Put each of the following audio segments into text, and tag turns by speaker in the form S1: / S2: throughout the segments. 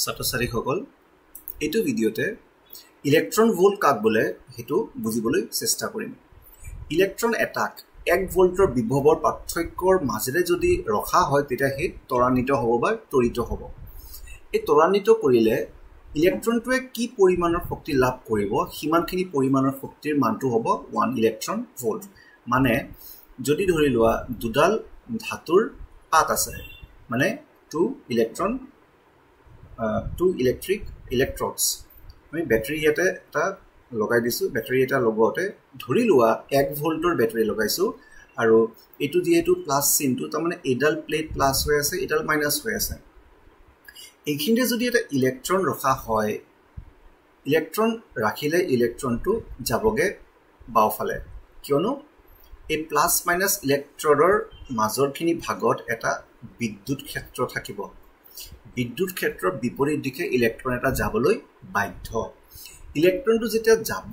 S1: ছাত্ৰ-ছাত্ৰীসকল এইটো ভিডিঅতে electron volt কাক বলে হেতু বুজিবলৈ চেষ্টা কৰিম ইলেক্ট্ৰন এটাক 1 ভোল্টৰ বিভৱৰ পাৰ্থক্যৰ মাজেৰে যদি ৰখা হয় তেতিয়া হে ত্বৰান্বিত হ'ব বা ত্বৰিত হ'ব এই ত্বৰান্বিত কৰিলে ইলেক্ট্ৰনটোৱে কি পৰিমাণৰ শক্তি লাভ কৰিব হিমানখিনি পৰিমাণৰ শক্তিৰ মানটো হ'ব 1 ইলেক্ট্ৰন ভোল্ট মানে যদি ধৰি লোৱা দুডাল ধাতুৰ পাত আছে মানে 2 ইলেক্ট্ৰিক ইলেক্ট্ৰডছ আমি ব্যাটাৰি এটা লগাই দিছো ব্যাটাৰি এটা লগতে ধৰি লোৱা 1 ভোল্টৰ ব্যাটাৰি লগাইছো আৰু এটো যেহেতু প্লাস চিনটো তাৰ মানে এডাল প্লেট প্লাস হৈ আছে এডাল মাইনাস হৈ আছে এইখিনিতে যদি এটা ইলেক্ট্ৰন ৰখা হয় ইলেক্ট্ৰন ৰাখিলে ইলেক্ট্ৰনটো যাবগে বাওফালে কিয়নো এই প্লাস মাইনাস ইলেক্ট্ৰডৰ মাজৰখিনি ভাগত এটা বিদ্যুৎ ক্ষেত্ৰ থাকিব বিদ্যুৎ ক্ষেত্ৰৰ বিপৰীত দিশে ইলেক্ট্ৰন এটা যাবলৈ বাধ্য ইলেক্ট্ৰনটো যেতিয়া যাব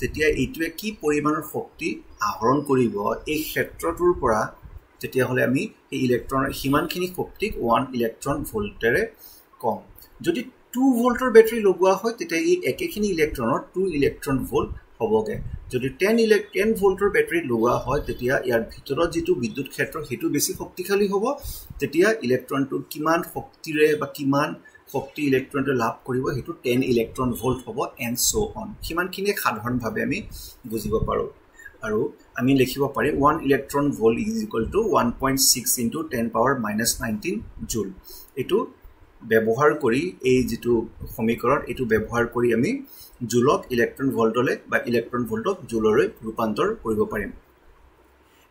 S1: তেতিয়া এইটোৱে কি পৰিমাণৰ শক্তি আহৰণ কৰিব এই ক্ষেত্ৰটোৰ পৰা তেতিয়া হলে আমি এই ইলেক্ট্ৰনৰ হিমানখিনি শক্তিক 1 ইলেক্ট্ৰন ভোল্টেৰে কম যদি 2 ভোল্টৰ ব্যাটাৰি লগোৱা হয় তেতিয়া এই একেখিনি ইলেক্ট্ৰনৰ 2 ইলেক্ট্ৰন ভোল্ট হ'বগে যদি 10 ভোল্টৰ ব্যাটাৰি লগোৱা হয় তেতিয়া ইয়াৰ ভিতৰত যেটো বিদ্যুৎ ক্ষেত্ৰ হেতু বেছি শক্তিশালী হ'ব তেতিয়া ইলেক্ট্ৰনটো কিমান শক্তিৰে বা কিমান শক্তি ইলেক্ট্ৰনটো লাভ কৰিব হেতু 10 ইলেক্ট্ৰন ভোল্ট হ'ব এণ্ড সো অন কিমানখিনি সাধাৰণভাৱে আমি বুজিব পাৰো আৰু আমি লিখিব পাৰি 1 electron volt is equal to 1.6 into 10 power -19 জুল এটো ব্যৱহাৰ কৰি এই যেটো সমীকৰণ এটো ব্যৱহাৰ কৰি আমি জুলক ইলেক্ট্ৰন ভোল্টলৈ বা ইলেক্ট্ৰন ভোল্টক জুললৈ ৰূপান্তৰ কৰিব পাৰিম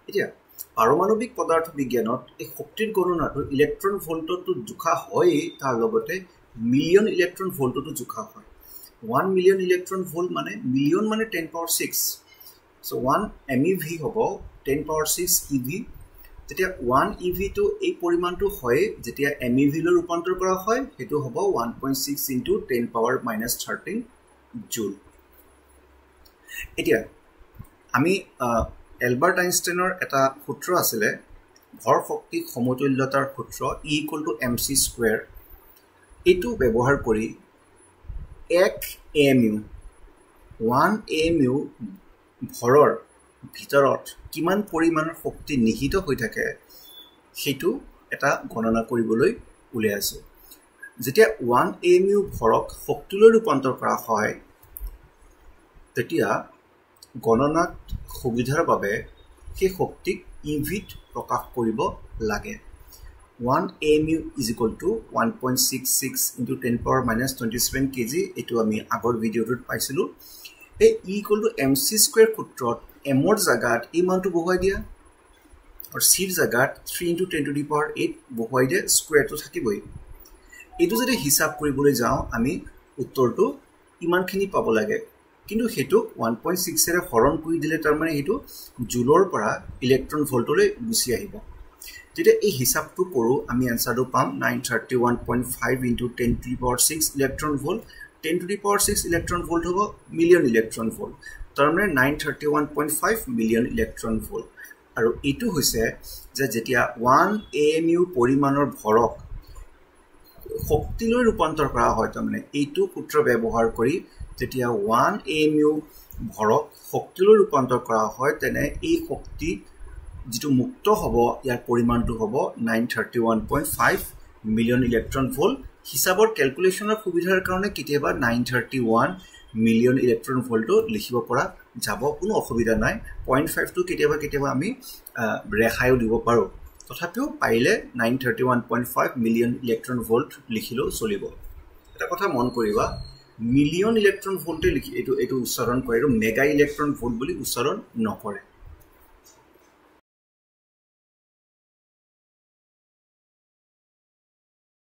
S1: এতিয়া পাৰমাণবিক পদাৰ্থ বিজ্ঞানত এই শক্তিৰ গণনাটো ইলেক্ট্ৰন ভোল্টটো জোখা হয় তাৰ লগতে মিলিয়ন ইলেক্ট্ৰন ভোল্টটো জোখা হয় 1 মিলিয়ন ইলেক্ট্ৰন ভোল্ট মানে মিলিয়ন মানে 10 পাৱাৰ 6 সো 1 MeV হ'ব 10 পাৱাৰ 6 eV যেতিয়া 1 eV টো এই পৰিমাণটো হয় যেতিয়া MeV লৈ ৰূপান্তৰ কৰা হয় হেতু হ'ব 1.6 ইনটু 10 পাৱাৰ -13 জুল এতিয়া আমি এলবাৰ্ট আইনষ্টাইনৰ এটা সূত্ৰ আছিল ভৰ শক্তি সমতুল্যতাৰ সূত্ৰ E = mc² এটো ব্যৱহাৰ কৰি 1 AMU ভৰৰ ভিতৰত কিমান পৰিমাণৰ শক্তি নিহিত হৈ থাকে হেতু এটা গণনা কৰিবলৈ উলাই আছে যেতিয়া 1 AMU ভৰক শক্তিলৈ ৰূপান্তৰ কৰা হয় তেতিয়া গণনাত সুবিধাৰ বাবে সেই শক্তিক ইভিত প্ৰকাশ কৰিব লাগে 1 AMU is equal to 1.66 into 10 power -27 kg এটো আমি আগৰ ভিডিওটোত পাইছিলো এই E = mc² সূত্ৰত m ৰ জাগাত এই মানটো বহুৱাই দিয়া আৰু c ৰ জাগাত 3 into 10 to the power 8 বহুৱাই দিয়ে স্কয়াৰটো থাকিবই এটো যদি হিসাব কৰিবলৈ যাও আমি উত্তৰটো ইমানখিনি পাব লাগে কিন্তু হেতু 1.6 এৰে হৰণ কৰি দিলে তাৰ মানে হেতু জুলৰ পৰা ইলেক্ট্ৰন ভোল্টলৈ গুছি আহিব যেতিয়া এই হিসাবটো কৰো আমি আনসাৰটো পাম 931.5 into 10 to the power 6 electron volt 10 to the power 6 electron volt হ'ব মিলিয়ন ইলেক্ট্ৰন ভোল্ট তাৰ মানে 931.5 মিলিয়ন ইলেক্ট্ৰন ভোল্ট আৰু এটো হৈছে যে যেতিয়া 1 AMU পৰিমাণৰ ভৰক শক্তিলৈ ৰূপান্তৰ কৰা হয় তাৰ মানে এইটো সূত্ৰ ব্যৱহাৰ কৰি যেতিয়া 1 AMU ভৰক শক্তিলৈ ৰূপান্তৰ কৰা হয় তেনে এই শক্তি যেটো মুক্ত হ'ব ইয়াৰ পৰিমাণটো হ'ব 931.5 মিলিয়ন ইলেক্ট্ৰন ভোল্ট হিসাবৰ ক্যালকুলেশনৰ সুবিধাৰ কাৰণে কেতিয়াবা 931 মিলিয়ন ইলেক্ট্ৰন ভোল্ট লিখিব পৰা যাব কোনো অসুবিধা নাই 0.5 টো কেতিয়াবা আমি ৰেহাইও দিব পাৰো তথাপিও পাইলে 931.5 মিলিয়ন ইলেক্ট্ৰন ভোল্ট লিখিলো চলিব এটা কথা মন কৰিবা মিলিয়ন ইলেক্ট্ৰন ভোল্টে লিখি এটো উচ্চাৰণ কৰে আৰু মেগা ইলেক্ট্ৰন ভোল্ট বুলি উচ্চাৰণ নকৰে